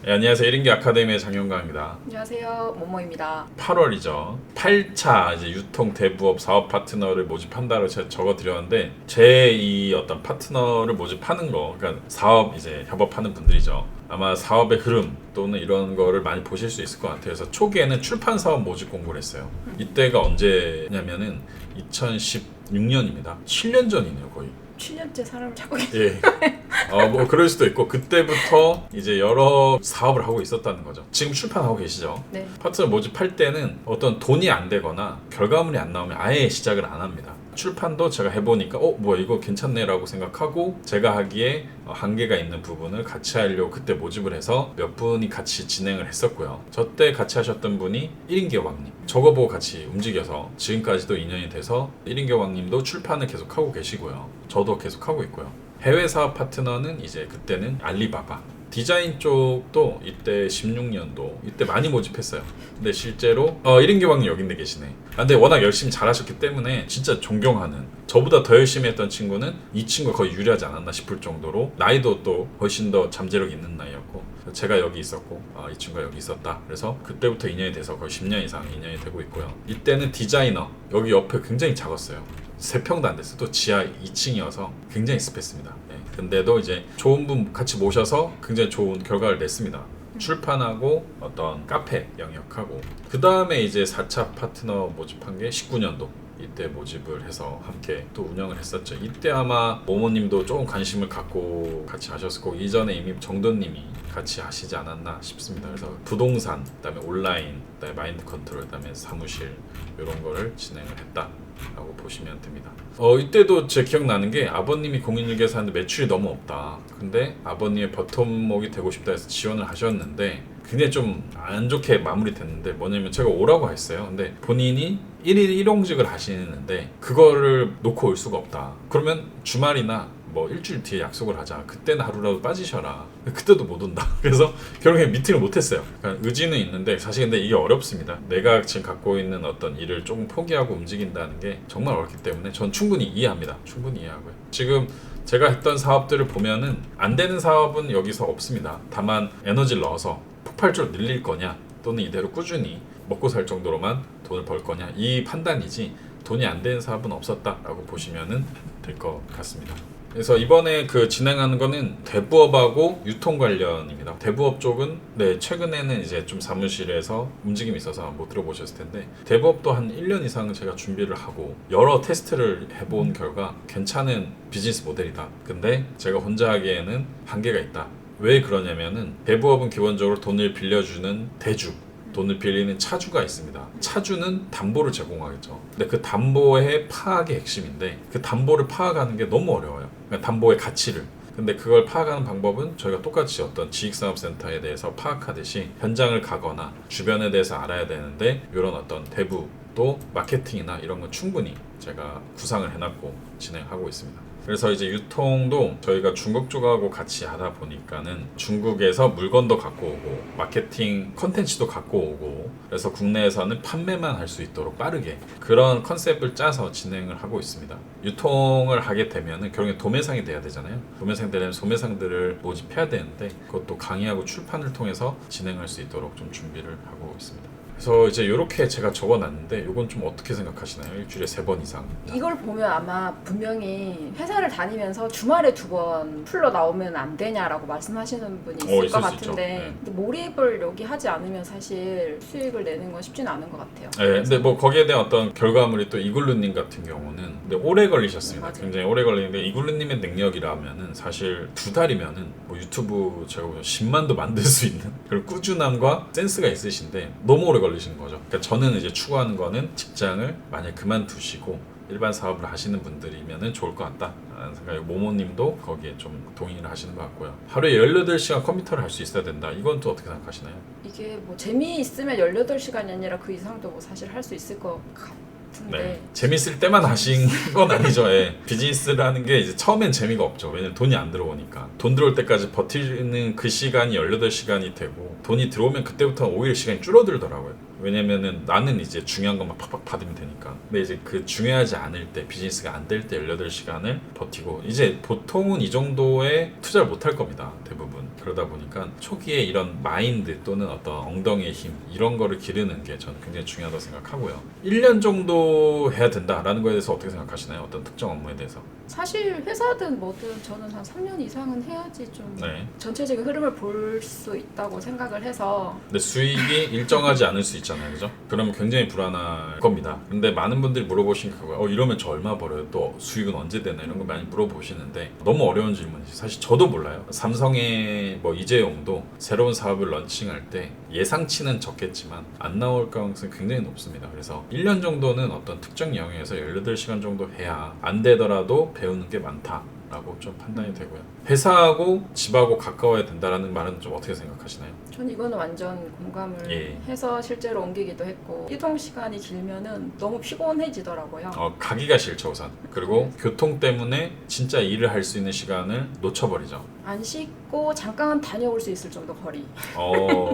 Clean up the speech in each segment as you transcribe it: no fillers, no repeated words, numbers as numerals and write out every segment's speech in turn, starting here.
네, 안녕하세요. 1인기 아카데미의 장영광입니다. 안녕하세요. 모모입니다. 8월이죠. 8차 이제 유통 대부업 사업 파트너를 모집한다고 제가 적어드렸는데 제 이 어떤 파트너를 모집하는 거, 그러니까 사업 이제 협업하는 분들이죠. 아마 사업의 흐름 또는 이런 거를 많이 보실 수 있을 것 같아요. 그래서 초기에는 출판 사업 모집 공고를 했어요. 이때가 언제냐면은 2016년입니다. 7년 전이네요, 거의. 7년째 사람을 찾고 계세요. 예. 뭐 그럴 수도 있고 그때부터 이제 여러 사업을 하고 있었다는 거죠. 지금 출판하고 계시죠? 네. 파트너 모집할 때는 어떤 돈이 안 되거나 결과물이 안 나오면 아예 시작을 안 합니다. 출판도 제가 해보니까 뭐야 이거 괜찮네 라고 생각하고 제가 하기에 한계가 있는 부분을 같이 하려고 그때 모집을 해서 몇 분이 같이 진행을 했었고요. 저 때 같이 하셨던 분이 1인기 여왕님, 저거 보고 같이 움직여서 지금까지도 2년이 돼서 1인기 여왕님도 출판을 계속하고 계시고요. 저도 계속하고 있고요. 해외 사업 파트너는 이제 그때는 알리바바, 디자인 쪽도 이때 16년도 이때 많이 모집했어요. 근데 실제로 1인 교황님 여기 있네 계시네. 근데 워낙 열심히 잘하셨기 때문에 진짜 존경하는, 저보다 더 열심히 했던 친구는 이 친구가 거의 유리하지 않았나 싶을 정도로 나이도 또 훨씬 더 잠재력 있는 나이였고 제가 여기 있었고 이 친구가 여기 있었다. 그래서 그때부터 2년이 돼서 거의 10년 이상 2년이 되고 있고요. 이때는 디자이너, 여기 옆에 굉장히 작았어요. 3평도 안 됐어요. 또 지하 2층이어서 굉장히 습했습니다. 근데도 이제 좋은 분 같이 모셔서 굉장히 좋은 결과를 냈습니다. 출판하고 어떤 카페 영역하고 그 다음에 이제 4차 파트너 모집한 게 19년도 이때 모집을 해서 함께 또 운영을 했었죠. 이때 아마 모모님도 조금 관심을 갖고 같이 하셨을 거고 이전에 이미 정도님이 같이 하시지 않았나 싶습니다. 그래서 부동산, 그다음에 온라인, 그다음에 마인드 컨트롤, 그다음에 사무실 이런 거를 진행을 했다라고 보시면 됩니다. 이때도 제 기억나는 게 아버님이 공인중개사 하는데 매출이 너무 없다. 근데 아버님의 버텀목이 되고 싶다 해서 지원을 하셨는데 굉장히 좀 안 좋게 마무리됐는데 뭐냐면 제가 오라고 했어요. 근데 본인이 1일 1홍직을 하시는데 그거를 놓고 올 수가 없다. 그러면 주말이나 뭐 일주일 뒤에 약속을 하자. 그때는 하루라도 빠지셔라. 그때도 못 온다. 그래서 결국에 미팅을 못했어요. 그러니까 의지는 있는데 사실 근데 이게 어렵습니다. 내가 지금 갖고 있는 어떤 일을 조금 포기하고 움직인다는 게 정말 어렵기 때문에 전 충분히 이해합니다. 충분히 이해하고요. 지금 제가 했던 사업들을 보면은 안 되는 사업은 여기서 없습니다. 다만 에너지를 넣어서 폭발적으로 늘릴 거냐 또는 이대로 꾸준히 먹고 살 정도로만 돈을 벌 거냐 이 판단이지 돈이 안 되는 사업은 없었다라고 보시면 될 것 같습니다. 그래서 이번에 그 진행하는 거는 대부업하고 유통 관련입니다. 대부업 쪽은 최근에는 이제 좀 사무실에서 움직임이 있어서 못 들어보셨을 텐데 대부업도 한 1년 이상 제가 준비를 하고 여러 테스트를 해본 결과 괜찮은 비즈니스 모델이다. 근데 제가 혼자 하기에는 한계가 있다. 왜 그러냐면은 대부업은 기본적으로 돈을 빌려주는 대주, 돈을 빌리는 차주가 있습니다. 차주는 담보를 제공하겠죠. 근데 그 담보의 파악이 핵심인데 그 담보를 파악하는 게 너무 어려워요. 그러니까 담보의 가치를. 근데 그걸 파악하는 방법은 저희가 똑같이 어떤 지식산업센터에 대해서 파악하듯이 현장을 가거나 주변에 대해서 알아야 되는데 이런 어떤 대부 또 마케팅이나 이런 건 충분히 제가 구상을 해놨고 진행하고 있습니다. 그래서 이제 유통도 저희가 중국 쪽하고 같이 하다 보니까는 중국에서 물건도 갖고 오고 마케팅 컨텐츠도 갖고 오고 그래서 국내에서는 판매만 할 수 있도록 빠르게 그런 컨셉을 짜서 진행을 하고 있습니다. 유통을 하게 되면은 결국에 도매상이 돼야 되잖아요. 도매상 되려면 소매상들을 모집해야 되는데 그것도 강의하고 출판을 통해서 진행할 수 있도록 좀 준비를 하고 있습니다. 그래서 이제 이렇게 제가 적어놨는데 이건 좀 어떻게 생각하시나요? 일주일에 3번 이상. 이걸 보면 아마 분명히 회사를 다니면서 주말에 2번 풀러 나오면 안 되냐라고 말씀하시는 분이 있을 것 같은데 근데 몰입을 여기 하지 않으면 사실 수익을 내는 건 쉽지는 않은 것 같아요. 네, 근데 뭐 거기에 대한 어떤 결과물이 또 이글루님 같은 경우는 근데 오래 걸리셨습니다. 맞아요. 굉장히 오래 걸리는데 이글루님의 능력이라면은 사실 2달이면은 뭐 유튜브 제가 보면 10만도 만들 수 있는 그런 꾸준함과 센스가 있으신데 너무 오래 걸리시는 거죠. 그러니까 저는 이제 추구하는 거는 직장을 만약 그만두시고 일반 사업을 하시는 분들이면 좋을 것 같다라는 생각이 모모님도 거기에 좀 동의를 하시는 것 같고요. 하루에 18시간 컴퓨터를 할 수 있어야 된다. 이건 또 어떻게 생각하시나요? 이게 뭐 재미있으면 18시간이 아니라 그 이상도 뭐 사실 할 수 있을 것 같은데 네. 재밌을 때만 하신 건 아니죠. 예. 비즈니스라는 게 이제 처음엔 재미가 없죠. 왜냐면 돈이 안 들어오니까. 돈 들어올 때까지 버티는 그 시간이 18시간이 되고 돈이 들어오면 그때부터 오히려 시간이 줄어들더라고요. 왜냐면은 나는 이제 중요한 것만 팍팍 받으면 되니까. 근데 이제 그 중요하지 않을 때 비즈니스가 안 될 때 18시간을 버티고 이제 보통은 이 정도의 투자를 못 할 겁니다. 대부분. 그러다 보니까 초기에 이런 마인드 또는 어떤 엉덩이의 힘 이런 거를 기르는 게 저는 굉장히 중요하다고 생각하고요. 1년 정도 해야 된다라는 거에 대해서 어떻게 생각하시나요? 어떤 특정 업무에 대해서? 사실 회사든 뭐든 저는 한 3년 이상은 해야지 좀 네. 전체적인 흐름을 볼 수 있다고 생각을 해서. 근데 수익이 일정하지 않을 수 있잖아요, 그죠? 그러면 굉장히 불안할 겁니다. 근데 많은 분들이 물어보시니까 이러면 저 얼마 벌어요? 또 수익은 언제 되나 이런 거 많이 물어보시는데 너무 어려운 질문이지. 사실 저도 몰라요. 삼성의 뭐 이재용도 새로운 사업을 런칭할 때 예상치는 적겠지만 안 나올 가능성이 굉장히 높습니다. 그래서 1년 정도는 어떤 특정 영역에서 18시간 정도 해야 안 되더라도 배우는 게 많다라고 좀 판단이 되고요. 회사하고 집하고 가까워야 된다라는 말은 좀 어떻게 생각하시나요? 전 이거는 완전 공감을 예. 해서 실제로 옮기기도 했고, 이동 시간이 길면은 너무 피곤해지더라고요. 가기가 싫죠 우선. 그리고 교통 때문에 진짜 일을 할 수 있는 시간을 놓쳐버리죠. 안 씻고 잠깐 다녀올 수 있을 정도 거리.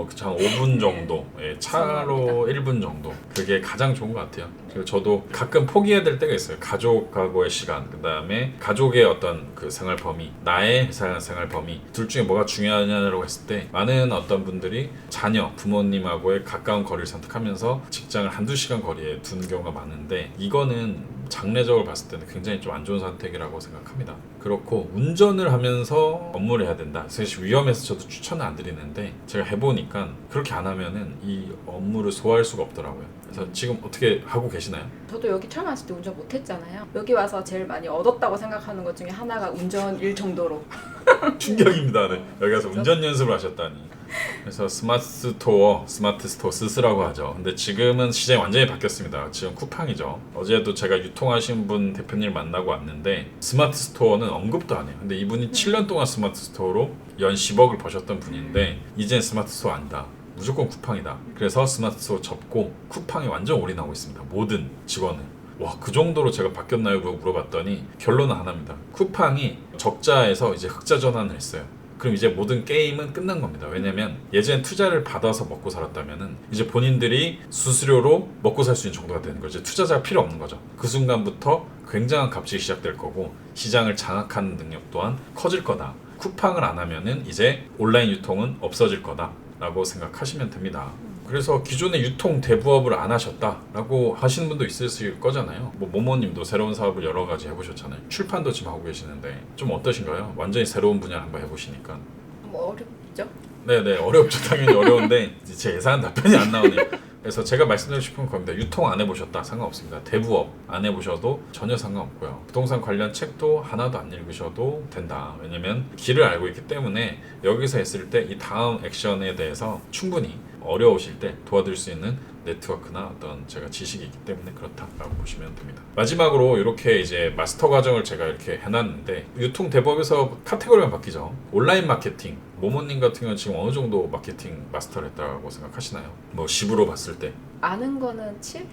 그쵸, 한 5분 정도, 예, 차로 1분 정도. 그게 가장 좋은 것 같아요. 그리고 저도 가끔 포기해야 될 때가 있어요. 가족하고의 시간, 그 다음에 가족의 어떤 그 생활 범위, 나의 회사 생활 범위, 둘 중에 뭐가 중요하냐고 했을 때 많은 어떤 분들이 자녀, 부모님하고의 가까운 거리를 선택하면서 직장을 한두 시간 거리에 두는 경우가 많은데, 이거는 장래적으로 봤을 때는 굉장히 좀 안 좋은 선택이라고 생각합니다. 그렇고 운전을 하면서 업무를 해야 된다. 사실 위험해서 저도 추천은 안 드리는데 제가 해보니까 그렇게 안 하면은 이 업무를 소화할 수가 없더라고요. 그래서 지금 어떻게 하고 계시나요? 저도 여기 처음 왔을 때 운전 못했잖아요. 여기 와서 제일 많이 얻었다고 생각하는 것 중에 하나가 운전 일 정도로. 충격입니다. 네. 여기 가서 운전 연습을 하셨다니. 그래서 스마트 스토어 스스라고 하죠. 근데 지금은 시장이 완전히 바뀌었습니다. 지금 쿠팡이죠. 어제도 제가 유통하신 분 대표님 만나고 왔는데 스마트 스토어는 언급도 안 해요. 근데 이분이 7년 동안 스마트 스토어로 연 10억을 버셨던 분인데 이젠 스마트 스토어 아니다. 무조건 쿠팡이다. 그래서 스마트 스토어 접고 쿠팡에 완전 올인하고 있습니다. 모든 직원은. 와, 그 정도로 제가 바뀌었나요? 물어봤더니 결론은 하나입니다. 쿠팡이 적자에서 이제 흑자 전환을 했어요. 그럼 이제 모든 게임은 끝난 겁니다. 왜냐면 예전에 투자를 받아서 먹고 살았다면은 이제 본인들이 수수료로 먹고 살 수 있는 정도가 되는 거죠. 투자자가 필요 없는 거죠. 그 순간부터 굉장한 값이 시작될 거고 시장을 장악하는 능력 또한 커질 거다. 쿠팡을 안 하면은 이제 온라인 유통은 없어질 거다라고 생각하시면 됩니다. 그래서 기존에 유통 대부업을 안 하셨다라고 하시는 분도 있으실 거잖아요. 뭐 모모님도 새로운 사업을 여러 가지 해보셨잖아요. 출판도 지금 하고 계시는데 좀 어떠신가요? 완전히 새로운 분야를 한번 해보시니까. 뭐 어렵죠? 네네, 어렵죠. 당연히 어려운데 제 예상은 답변이 안 나오네요. 그래서 제가 말씀드리고 싶은 겁니다. 유통 안 해보셨다 상관없습니다. 대부업 안 해보셔도 전혀 상관없고요. 부동산 관련 책도 하나도 안 읽으셔도 된다. 왜냐면 길을 알고 있기 때문에 여기서 했을 때 이 다음 액션에 대해서 충분히 어려우실 때 도와드릴 수 있는 네트워크나 어떤 제가 지식이 있기 때문에 그렇다라고 보시면 됩니다. 마지막으로 이렇게 이제 마스터 과정을 제가 이렇게 해놨는데 유통 대법에서 카테고리가 바뀌죠. 온라인 마케팅, 모모님 같은 경우는 지금 어느 정도 마케팅 마스터를 했다고 생각하시나요? 뭐 10으로 봤을 때. 아는 거는 7?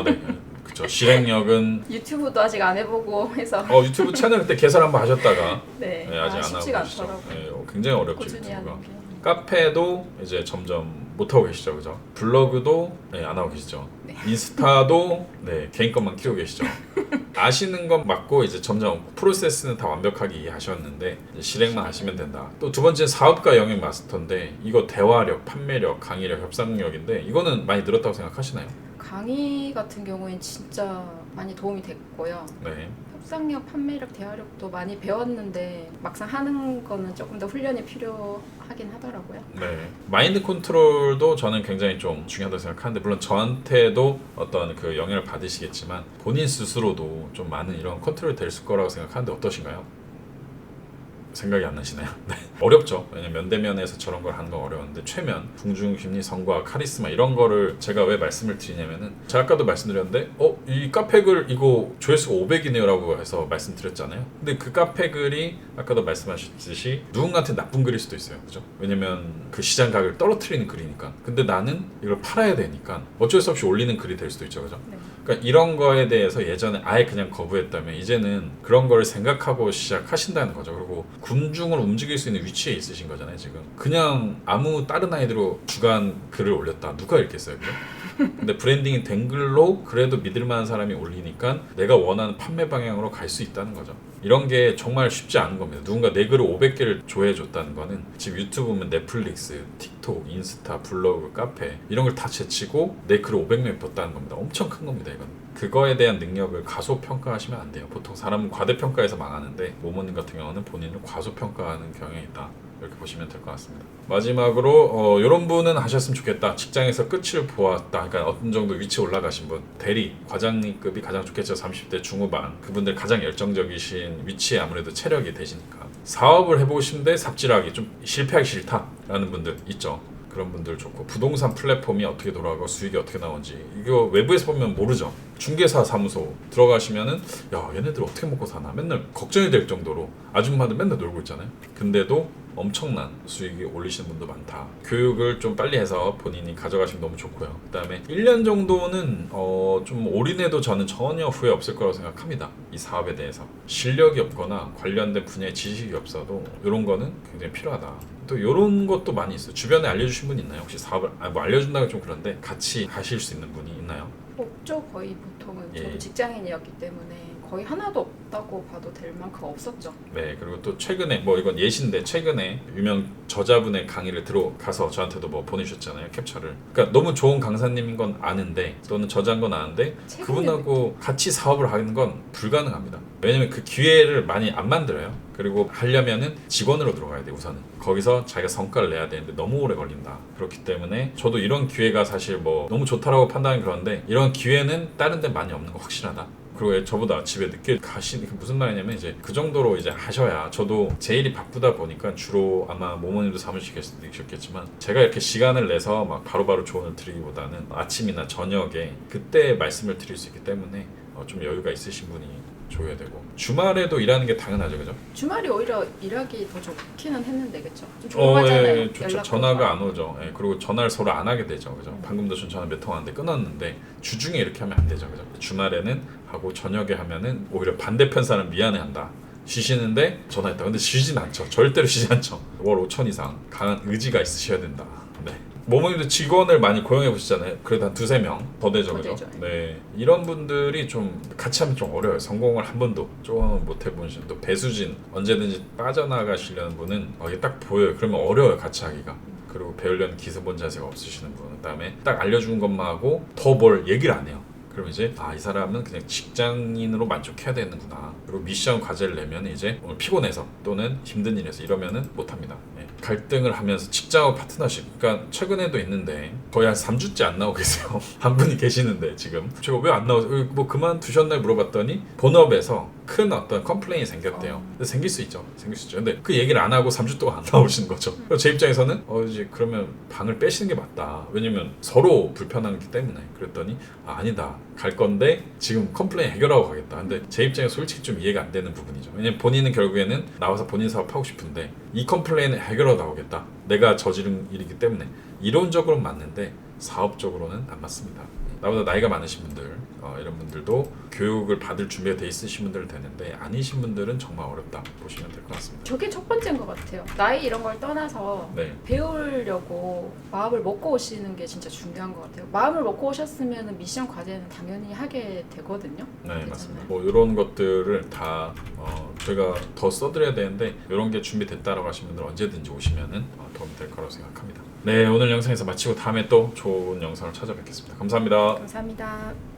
네. 그쵸. 실행력은 유튜브도 아직 안 해보고 해서. 유튜브 채널 그때 개설 한번 하셨다가 네. 아직 안 하고 쉽지가 계시죠. 않더라고요. 네, 굉장히 어렵죠 꾸준히 유튜브가. 하는 게. 카페도 이제 점점 못하고 계시죠, 그죠? 블로그도 안 하고 계시죠. 네. 인스타도 개인 것만 키우고 계시죠. 아시는 건 맞고 이제 점점 프로세스는 다 완벽하게 이해하셨는데 이제 실행만 하시면 된다. 또 두 번째는 사업가 영역 마스터인데 이거 대화력, 판매력, 강의력, 협상력인데 이거는 많이 늘었다고 생각하시나요? 강의 같은 경우엔 진짜 많이 도움이 됐고요. 네. 협상력, 판매력, 대화력도 많이 배웠는데 막상 하는 거는 조금 더 훈련이 필요하긴 하더라고요. 네. 마인드 컨트롤도 저는 굉장히 좀 중요하다고 생각하는데 물론 저한테도 어떤 그 영향을 받으시겠지만 본인 스스로도 좀 많은 이런 컨트롤이 될 거라고 생각하는데 어떠신가요? 생각이 안 나시나요? 네. 어렵죠. 왜냐면 면대면에서 저런 걸 하는 건 어려운데 최면, 궁중심리, 성과, 카리스마 이런 거를 제가 왜 말씀을 드리냐면은 제가 아까도 말씀드렸는데 이 카페글 이거 조회수가 500이네요 라고 해서 말씀드렸잖아요. 근데 그 카페글이 아까도 말씀하셨듯이 누군가한테 나쁜 글일 수도 있어요. 그죠? 왜냐면 그 시장 가격을 떨어뜨리는 글이니까. 근데 나는 이걸 팔아야 되니까 어쩔 수 없이 올리는 글이 될 수도 있죠. 그죠? 네. 그러니까 이런 거에 대해서 예전에 아예 그냥 거부했다면 이제는 그런 걸 생각하고 시작하신다는 거죠. 그리고 군중을 움직일 수 있는 위치에 있으신 거잖아요 지금. 그냥 아무 다른 아이디로 주간 글을 올렸다 누가 읽겠어요 그죠? 근데 브랜딩이 된 글로 그래도 믿을 만한 사람이 올리니까 내가 원하는 판매 방향으로 갈 수 있다는 거죠. 이런 게 정말 쉽지 않은 겁니다. 누군가 내 글을 500개를 조회해줬다는 거는 지금 유튜브면 넷플릭스, 틱톡, 인스타, 블로그, 카페 이런 걸 다 제치고 내 글을 500명 봤다는 겁니다. 엄청 큰 겁니다 이건. 그거에 대한 능력을 과소평가하시면 안 돼요. 보통 사람은 과대평가해서 망하는데 모모님 같은 경우는 본인을 과소평가하는 경향이 있다. 이렇게 보시면 될 것 같습니다. 마지막으로 이런 분은 하셨으면 좋겠다. 직장에서 끝을 보았다. 그러니까 어떤 정도 위치에 올라가신 분, 대리, 과장님급이 가장 좋겠죠. 30대 중후반. 그분들 가장 열정적이신 위치에 아무래도 체력이 되시니까. 사업을 해보고 싶은데 삽질하기 좀 실패하기 싫다라는 분들 있죠. 그런 분들 좋고, 부동산 플랫폼이 어떻게 돌아가고 수익이 어떻게 나오는지 이거 외부에서 보면 모르죠. 중개사 사무소 들어가시면은 야 얘네들 어떻게 먹고 사나 맨날 걱정이 될 정도로 아줌마들 맨날 놀고 있잖아요. 근데도 엄청난 수익이 올리시는 분도 많다. 교육을 좀 빨리 해서 본인이 가져가시면 너무 좋고요. 그 다음에 1년 정도는 좀 올인해도 저는 전혀 후회 없을 거라고 생각합니다. 이 사업에 대해서 실력이 없거나 관련된 분야의 지식이 없어도 이런 거는 굉장히 필요하다. 또 이런 것도 많이 있어요. 주변에 알려주신 분 있나요? 혹시 사업을 뭐 알려준다고 좀 그런데 같이 하실 수 있는 분이 있나요? 없죠. 거의 보통은 예. 저도 직장인이었기 때문에 거의 하나도 없다고 봐도 될 만큼 없었죠. 네, 그리고 또 최근에 뭐 이건 예시인데 최근에 유명 저자분의 강의를 들어가서 저한테도 뭐 보내주셨잖아요, 캡처를. 그러니까 너무 좋은 강사님인 건 아는데 또는 저자인 건 아는데 그분하고 같이 사업을 하는 건 불가능합니다. 왜냐면 그 기회를 많이 안 만들어요. 그리고 하려면은 직원으로 들어가야 돼 우선은. 거기서 자기가 성과를 내야 되는데 너무 오래 걸린다. 그렇기 때문에 저도 이런 기회가 사실 뭐 너무 좋다라고 판단이 그런데 이런 기회는 다른 데 많이 없는 거 확실하다. 그리고 저보다 집에 늦게 가시는 게 무슨 말이냐면 이제 그 정도로 이제 하셔야 저도 제 일이 바쁘다 보니까 주로 아마 모모님도 사무실 계셨겠지만 제가 이렇게 시간을 내서 막 바로바로 조언을 드리기보다는 아침이나 저녁에 그때 말씀을 드릴 수 있기 때문에 좀 여유가 있으신 분이 줘야 되고 주말에도 일하는 게 당연하죠, 그죠? 주말이 오히려 일하기 더 좋기는 했는데 그쵸? 좀 조용하잖아요. 예, 좋죠. 전화가 안 오죠. 예, 그리고 전화를 서로 안 하게 되죠, 그죠? 방금도 전 전화 몇 통 왔는데 끊었는데 주중에 이렇게 하면 안 되죠, 그죠? 주말에는 하고 저녁에 하면은 오히려 반대편 사람 미안해한다. 쉬시는데 전화했다. 근데 쉬진 않죠. 절대로 쉬지 않죠. 월 5천 이상 강한 의지가 있으셔야 된다. 네. 모모님도 직원을 많이 고용해 보시잖아요. 그래도 한 2-3명 더 되죠, 그죠? 네. 이런 분들이 좀 같이 하면 좀 어려워요. 성공을 한 번도 조금 못 해보신 또 배수진 언제든지 빠져나가시려는 분은 이게 딱 보여요. 그러면 어려워요, 같이 하기가. 그리고 배우려는 기세본 자세가 없으시는 분, 그다음에 딱 알려준 것만 하고 더 뭘 얘기를 안 해요. 그럼 이제 이 사람은 그냥 직장인으로 만족해야 되는구나. 그리고 미션 과제를 내면 이제 오늘 피곤해서 또는 힘든 일에서 이러면은 못합니다. 예. 갈등을 하면서 직장하고 파트너십. 그러니까 최근에도 있는데 거의 한 3주째 안 나오고 계세요. 한 분이 계시는데 지금 제가 왜 안 나오세요? 뭐 그만두셨나요? 물어봤더니 본업에서 큰 어떤 컴플레인이 생겼대요. 근데 생길 수 있죠. 근데 그 얘기를 안 하고 3주 동안 안 나오시는 거죠. 그래서 제 입장에서는 이제 그러면 방을 빼시는 게 맞다. 왜냐면 서로 불편하기 때문에. 그랬더니 아니다. 갈 건데 지금 컴플레인 해결하고 가겠다. 근데 제 입장에 솔직히 좀 이해가 안 되는 부분이죠. 왜냐면 본인은 결국에는 나와서 본인 사업하고 싶은데 이 컴플레인을 해결하고 나오겠다. 내가 저지른 일이기 때문에 이론적으로는 맞는데 사업적으로는 안 맞습니다. 나보다 나이가 많으신 분들 이런 분들도 교육을 받을 준비가 돼 있으신 분들은 되는데 아니신 분들은 정말 어렵다 보시면 될 것 같습니다. 저게 첫 번째인 것 같아요. 나이 이런 걸 떠나서 네. 배우려고 마음을 먹고 오시는 게 진짜 중요한 것 같아요. 마음을 먹고 오셨으면 미션 과제는 당연히 하게 되거든요. 네, 그렇잖아요. 맞습니다. 뭐 이런 것들을 다 저희가 더 써드려야 되는데 이런 게 준비됐다라고 하시는 분들 언제든지 오시면은 도움이 될 거라고 생각합니다. 네, 오늘 영상에서 마치고 다음에 또 좋은 영상을 찾아뵙겠습니다. 감사합니다. 감사합니다.